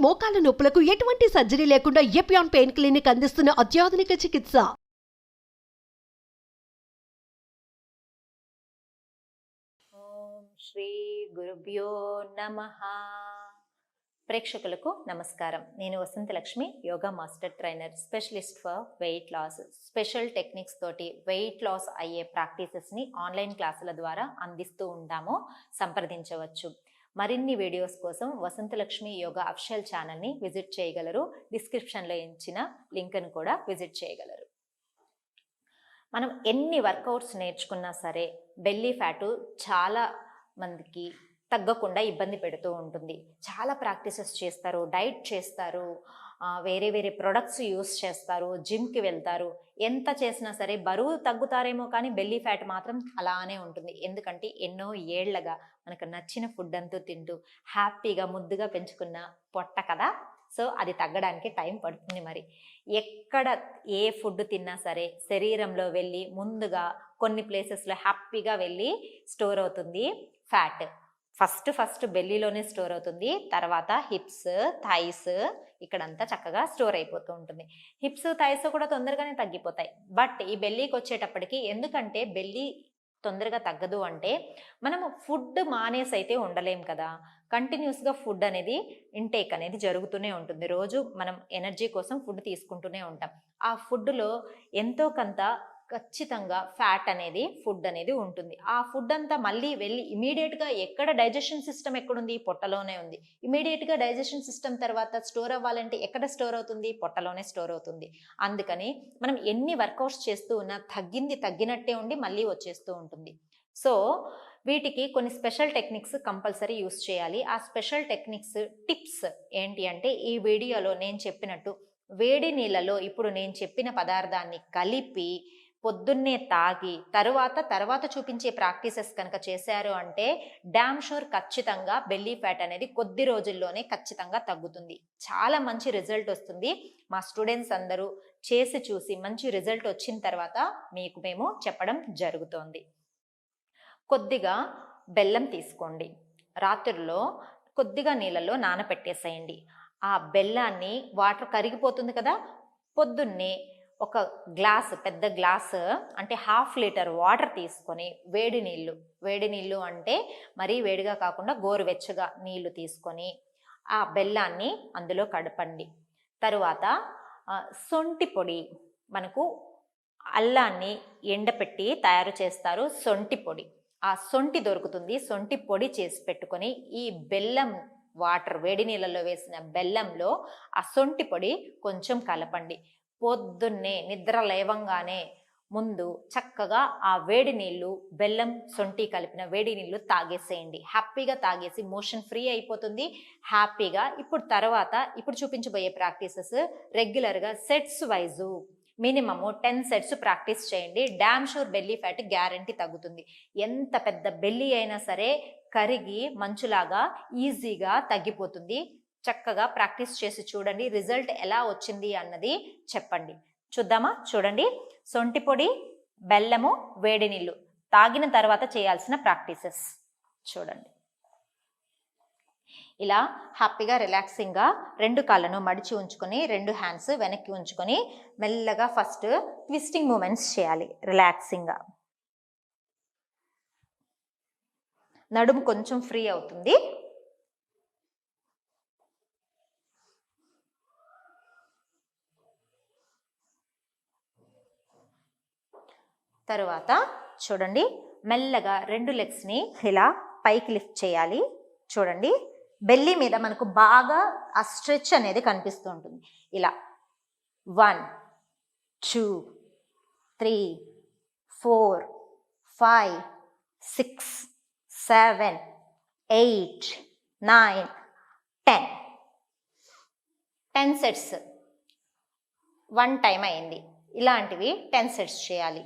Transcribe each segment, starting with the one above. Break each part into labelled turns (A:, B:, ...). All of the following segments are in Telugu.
A: మోకాల నొప్పులకు ఎటువంటి సర్జరీ లేకుండా ఎపియాన్ పెయిన్ క్లినిక్ అందిస్తున్న అత్యాధునిక చికిత్స.
B: ఓం శ్రీ గురుభ్యో నమః. ప్రేక్షకులకు నమస్కారం. నేను Vasanthalakshmi, yoga master trainer, specialist for weight loss. Special techniques తోటి వెయిట్ లాస్ అయ్యే ప్రాక్టీసెస్ని ఆన్లైన్ క్లాసుల ద్వారా అందిస్తూ ఉంటాము. సంప్రదించవచ్చు. మరిన్ని వీడియోస్ కోసం వసంతలక్ష్మి యోగా అఫిషియల్ ఛానల్ని విజిట్ చేయగలరు. డిస్క్రిప్షన్లో ఇచ్చిన లింక్ను కూడా విజిట్ చేయగలరు. మనం ఎన్ని వర్కౌట్స్ నేర్చుకున్నా సరే బెల్లీ ఫ్యాటు చాలా మందికి తగ్గకుండా ఇబ్బంది పెడుతూ ఉంటుంది. చాలా ప్రాక్టీసెస్ చేస్తారు, డైట్ చేస్తారు, వేరే వేరే ప్రొడక్ట్స్ యూస్ చేస్తారు, జిమ్కి వెళ్తారు. ఎంత చేసినా సరే బరువు తగ్గుతారేమో కానీ బెల్లీ ఫ్యాట్ మాత్రం అలానే ఉంటుంది. ఎందుకంటే ఎన్నో ఏళ్లగా మనకు నచ్చిన ఫుడ్ అంతా తింటూ హ్యాపీగా ముద్దుగా పెంచుకున్న పొట్ట కదా. సో అది తగ్గడానికి టైం పడుతుంది. మరి ఎక్కడ ఏ ఫుడ్ తిన్నా సరే శరీరంలో వెళ్ళి ముందుగా కొన్ని ప్లేసెస్లో హ్యాపీగా వెళ్ళి స్టోర్ అవుతుంది ఫ్యాట్. ఫస్ట్ బెల్లీలోనే స్టోర్ అవుతుంది. తర్వాత హిప్స్, థైస్ ఇక్కడంతా చక్కగా స్టోర్ అయిపోతూ ఉంటుంది. హిప్స్, థైస్ కూడా తొందరగానే తగ్గిపోతాయి. బట్ ఈ బెల్లీకి వచ్చేటప్పటికి ఎందుకంటే బెల్లీ తొందరగా తగ్గదు అంటే మనము ఫుడ్ మానేసి అయితే ఉండలేం కదా. కంటిన్యూస్గా ఫుడ్ అనేది ఇంటేక్ అనేది జరుగుతూనే ఉంటుంది. రోజు మనం ఎనర్జీ కోసం ఫుడ్ తీసుకుంటూనే ఉంటాం. ఆ ఫుడ్లో ఎంతో కొంత ఖచ్చితంగా ఫ్యాట్ అనేది ఫుడ్ అనేది ఉంటుంది. ఆ ఫుడ్ అంతా మళ్ళీ వెళ్ళి ఇమీడియట్గా ఎక్కడ డైజెషన్ సిస్టమ్ ఎక్కడుంది? పొట్టలోనే ఉంది. ఇమీడియట్గా డైజెషన్ సిస్టమ్ తర్వాత స్టోర్ అవ్వాలంటే ఎక్కడ స్టోర్ అవుతుంది? పొట్టలోనే స్టోర్ అవుతుంది. అందుకని మనం ఎన్ని వర్కౌట్స్ చేస్తూ ఉన్నా తగ్గినట్టే ఉండి మళ్ళీ వచ్చేస్తూ ఉంటుంది. సో వీటికి కొన్ని స్పెషల్ టెక్నిక్స్ కంపల్సరీ యూస్ చేయాలి. ఆ స్పెషల్ టెక్నిక్స్ టిప్స్ ఏంటి అంటే ఈ వీడియోలో నేను చెప్పినట్టు వేడి నీళ్ళలో ఇప్పుడు నేను చెప్పిన పదార్థాన్ని కలిపి పొద్దున్నే తాగి తర్వాత చూపించే ప్రాక్టీసెస్ కనుక చేశారు అంటే డ్యామ్ షూర్ ఖచ్చితంగా బెల్లీ ఫ్యాట్ అనేది కొద్ది రోజుల్లోనే ఖచ్చితంగా తగ్గుతుంది. చాలా మంచి రిజల్ట్ వస్తుంది. మా స్టూడెంట్స్ అందరూ చేసి చూసి మంచి రిజల్ట్ వచ్చిన తర్వాత మీకు మేము చెప్పడం జరుగుతోంది. కొద్దిగా బెల్లం తీసుకోండి. రాత్రుల్లో కొద్దిగా నీళ్ళలో నానపెట్టేసేయండి. ఆ బెల్లాన్ని వాటర్ కరిగిపోతుంది కదా, పొద్దున్నే ఒక గ్లాస్, పెద్ద గ్లాస్ అంటే 1/2 లీటర్ వాటర్ తీసుకొని వేడి నీళ్ళు అంటే మరీ వేడిగా కాకుండా గోరువెచ్చగా నీళ్లు తీసుకొని ఆ బెల్లాన్ని అందులో కడపండి. తరువాత సొంటి పొడి, మనకు అల్లాన్ని ఎండపెట్టి తయారు చేస్తారు సొంటి పొడి. ఆ సొంటి దొరుకుతుంది. సొంటి పొడి చేసి పెట్టుకొని ఈ బెల్లం వాటర్, వేడి నీళ్ళలో వేసిన బెల్లంలో ఆ సొంటి పొడి కొంచెం కలపండి. పొద్దున్నే నిద్ర లేవంగానే ముందు చక్కగా ఆ వేడి నీళ్ళు, బెల్లం, సొంటి కలిపిన వేడి నీళ్ళు తాగేసేయండి. హ్యాపీగా తాగేసి మోషన్ ఫ్రీ అయిపోతుంది హ్యాపీగా. ఇప్పుడు చూపించబోయే ప్రాక్టీసెస్ రెగ్యులర్గా sets wise minimum 10 sets practice చేయండి. Damn sure belly fat guarantee తగ్గుతుంది. ఎంత పెద్ద బెల్లీ అయినా సరే కరిగి మంచులాగా ఈజీగా తగ్గిపోతుంది. చక్కగా ప్రాక్టీస్ చేసి చూడండి. రిజల్ట్ ఎలా వచ్చింది అన్నది చెప్పండి. చూద్దామా? చూడండి, సొంటి పొడి, బెల్లము, వేడి నీళ్ళు తాగిన తర్వాత చేయాల్సిన ప్రాక్టీసెస్ చూడండి. ఇలా హ్యాపీగా రిలాక్సింగ్గా 2 కాళ్ళను మడిచి ఉంచుకొని 2 హ్యాండ్స్ వెనక్కి ఉంచుకొని మెల్లగా ఫస్ట్ ట్విస్టింగ్ మూమెంట్స్ చేయాలి. రిలాక్సింగ్గా నడుము కొంచెం ఫ్రీ అవుతుంది. తరువాత చూడండి, మెల్లగా 2 లెగ్స్ని ఇలా పైకి లిఫ్ట్ చేయాలి. చూడండి, బెల్లీ మీద మనకు బాగా ఆ స్ట్రెచ్ అనేది కనిపిస్తూ ఉంటుంది. ఇలా 1 2 3 4 5 6 7 8 9 10 సెట్స్ 1 టైం అయింది. ఇలాంటివి 10 సెట్స్ చేయాలి.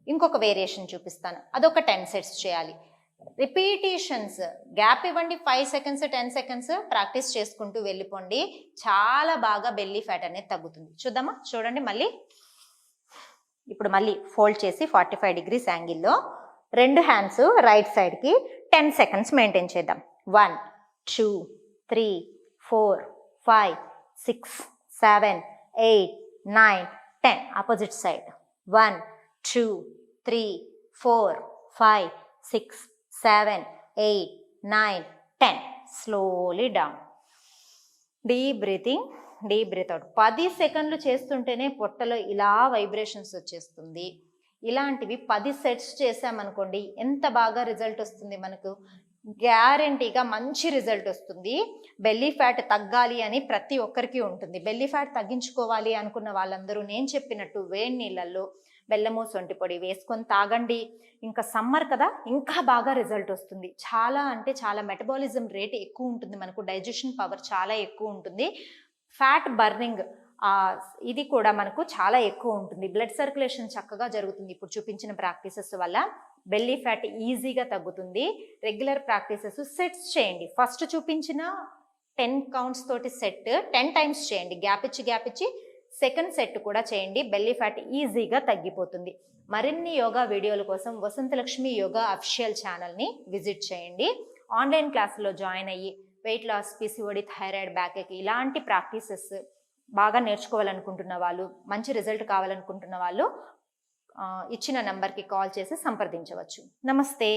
B: ఇంకొక వేరియేషన్ చూపిస్తాను, అదొక 10 సెట్స్ చేయాలి. రిపీటేషన్స్ గ్యాప్ ఇవ్వండి. 5 సెకండ్స్ 10 సెకండ్స్ ప్రాక్టీస్ చేసుకుంటూ వెళ్ళిపోండి. చాలా బాగా బెల్లీ ఫ్యాట్ అనేది తగ్గుతుంది. చూద్దామా? చూడండి, ఇప్పుడు మళ్ళీ ఫోల్డ్ చేసి 45 డిగ్రీస్ యాంగిల్లో 2 హ్యాండ్స్ రైట్ సైడ్కి 10 సెకండ్స్ మెయింటైన్ చేద్దాం. 1 2 3 4 5, 6, 7, 8, 9, 10. Opposite side. 1, 2, 3, 4, 5, 6, 7, 8, 9, 10. Slowly down. Deep breathing, deep breath out. 10 సెకండ్లు చేస్తుంటేనే పొట్టలో ఇలా వైబ్రేషన్స్ వచ్చేస్తుంది. ఇలాంటివి 10 సెట్స్ చేసామనుకోండి, ఎంత బాగా రిజల్ట్ వస్తుంది మనకు. గ్యారంటీగా మంచి రిజల్ట్ వస్తుంది. బెల్లీ ఫ్యాట్ తగ్గాలి అని ప్రతి ఒక్కరికి ఉంటుంది. బెల్లీ ఫ్యాట్ తగ్గించుకోవాలి అనుకున్న వాళ్ళందరూ నేను చెప్పినట్టు వేడి నీళ్ళల్లో బెల్లము సొంటి పొడి వేసుకొని తాగండి. ఇంకా సమ్మర్ కదా, ఇంకా బాగా రిజల్ట్ వస్తుంది. చాలా అంటే చాలా మెటబాలిజం రేట్ ఎక్కువ ఉంటుంది మనకు, డైజెషన్ పవర్ చాలా ఎక్కువ ఉంటుంది, ఫ్యాట్ బర్నింగ్ ఇది కూడా మనకు చాలా ఎక్కువ ఉంటుంది, బ్లడ్ సర్క్యులేషన్ చక్కగా జరుగుతుంది. ఇప్పుడు చూపించిన ప్రాక్టీసెస్ వల్ల బెల్లీ ఫ్యాట్ ఈజీగా తగ్గుతుంది. రెగ్యులర్ ప్రాక్టీసెస్ సెట్స్ చేయండి. ఫస్ట్ చూపించిన 10 కౌంట్స్ తోటి సెట్ 10 టైమ్స్ చేయండి, గ్యాప్ ఇచ్చి సెకండ్ సెట్ కూడా చేయండి. బెల్లీ ఫ్యాట్ ఈజీగా తగ్గిపోతుంది. మరిన్ని యోగా వీడియోల కోసం వసంతలక్ష్మి యోగా అఫిషియల్ ఛానల్ని విజిట్ చేయండి. ఆన్లైన్ క్లాసులో జాయిన్ అయ్యి weight loss, PCOD, thyroid, backache ఇలాంటి ప్రాక్టీసెస్ బాగా నేర్చుకోవాలనుకుంటున్న వాళ్ళు, మంచి రిజల్ట్ కావాలనుకుంటున్న వాళ్ళు ఇచ్చిన నంబర్కి కాల్ చేసి సంప్రదించవచ్చు. నమస్తే.